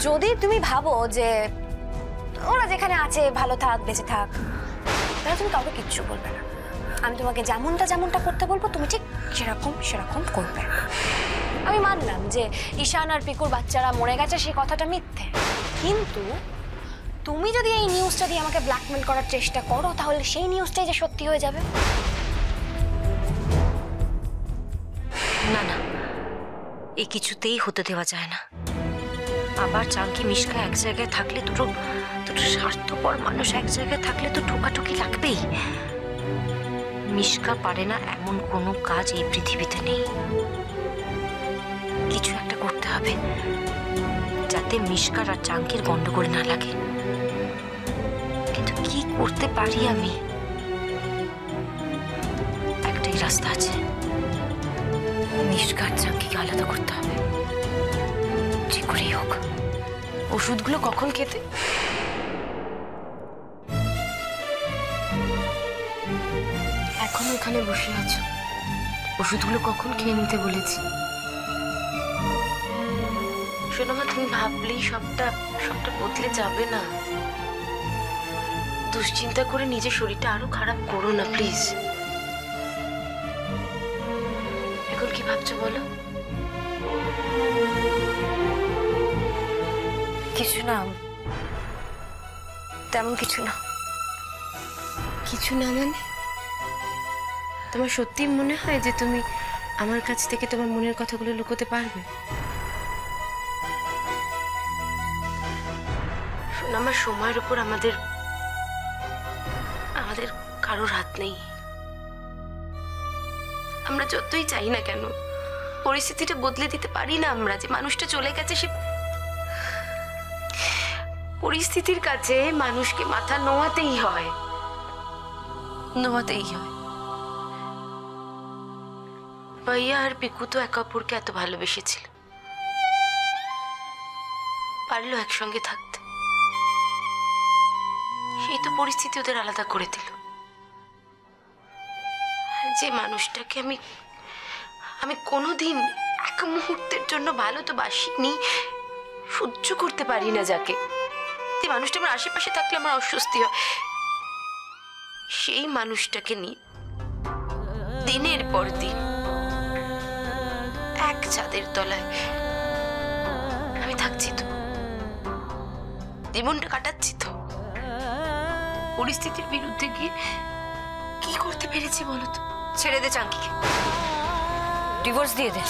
যদি তুমি ভাবো যে ওরা যেখানে আছে ভালো থাক, বেঁচে থাক, তাহলে তুমি কাউকে কিচ্ছু বলবে না। আমি তোমাকে যেমনটা করতে বলবো তুমি ঠিক সেরকম করবে। আমি মানলাম যে ঈশান আর পিকুর বাচ্চারা মরে গেছে, সেই কথাটা মিথ্যে, কিন্তু তুমি যদি এই নিউজটা দিয়ে আমাকে ব্ল্যাকমেল করার চেষ্টা করো তাহলে সেই নিউজটাই যে সত্যি হয়ে যাবে। না না, এই কিছুতেই হতে দেওয়া যায় না। আবার চাঙ্কি মিশকা এক জায়গায় থাকলে দুটো স্বার্থপর মানুষ এক জায়গায় থাকলে তো ঠোকাঠুকি লাগবেই। মিশকা পারে না এমন কোনো কাজ এই পৃথিবীতে নেই। কিছু একটা করতে হবে যাতে মিশকার আর চাঙ্কির গন্ডগোল না লাগে। কিন্তু কি করতে পারি আমি? একটাই রাস্তা আছে, মিশকা আর চাঙ্কিকে আলাদা করতে হবে, যে করেই হোক। ওষুধগুলো কখন খেতে? এখন ওখানে বসে আছো, ওষুধগুলো কখন খেয়ে নিতে বলেছি? শোনো মা, তুমি ভাবলেই সবটা বদলে যাবে না। দুশ্চিন্তা করে নিজের শরীরটা আরো খারাপ করো না প্লিজ। এখন কি ভাবছো বলো? কিছু না, তেমন কিছু না। কিছু না মানে? তোমার সত্যি মনে হয় যে তুমি আমার কাছ থেকে তোমার মনের কথাগুলো লুকোতে পারবে? শোনো, আমার সময়ের উপর আমাদের কারোর হাত নেই। আমরা যতই চাই না কেন পরিস্থিতিটা বদলে দিতে পারি না আমরা। যে মানুষটা চলে গেছে, সে পরিস্থিতির কাছে মানুষকে মাথা নোয়াতেই হয়। ভাইয়া আর পিকু তো একে অপরকে এত ভালোবেসেছিল, পারলো একসঙ্গে থাকতে। সেই তো পরিস্থিতি ওদের আলাদা করে দিল। যে মানুষটাকে আমি কোনোদিন এক মুহূর্তের জন্য ভালো তো বাসিনি, সহ্য করতে পারি না যাকে, যে মানুষটা আমার আশেপাশে থাকলে আমার অস্বস্তি হয়, সেই মানুষটাকে নিয়ে দিনের পর দিন এক ছাদের তলায় আমি থাকছি তো, জীবনটা কাটাচ্ছি তো। পরিস্থিতির বিরুদ্ধে গিয়ে কি করতে পেরেছি বলো তো? ছেড়ে দে চাঙ্কিকে, ডিভোর্স দিয়ে দে।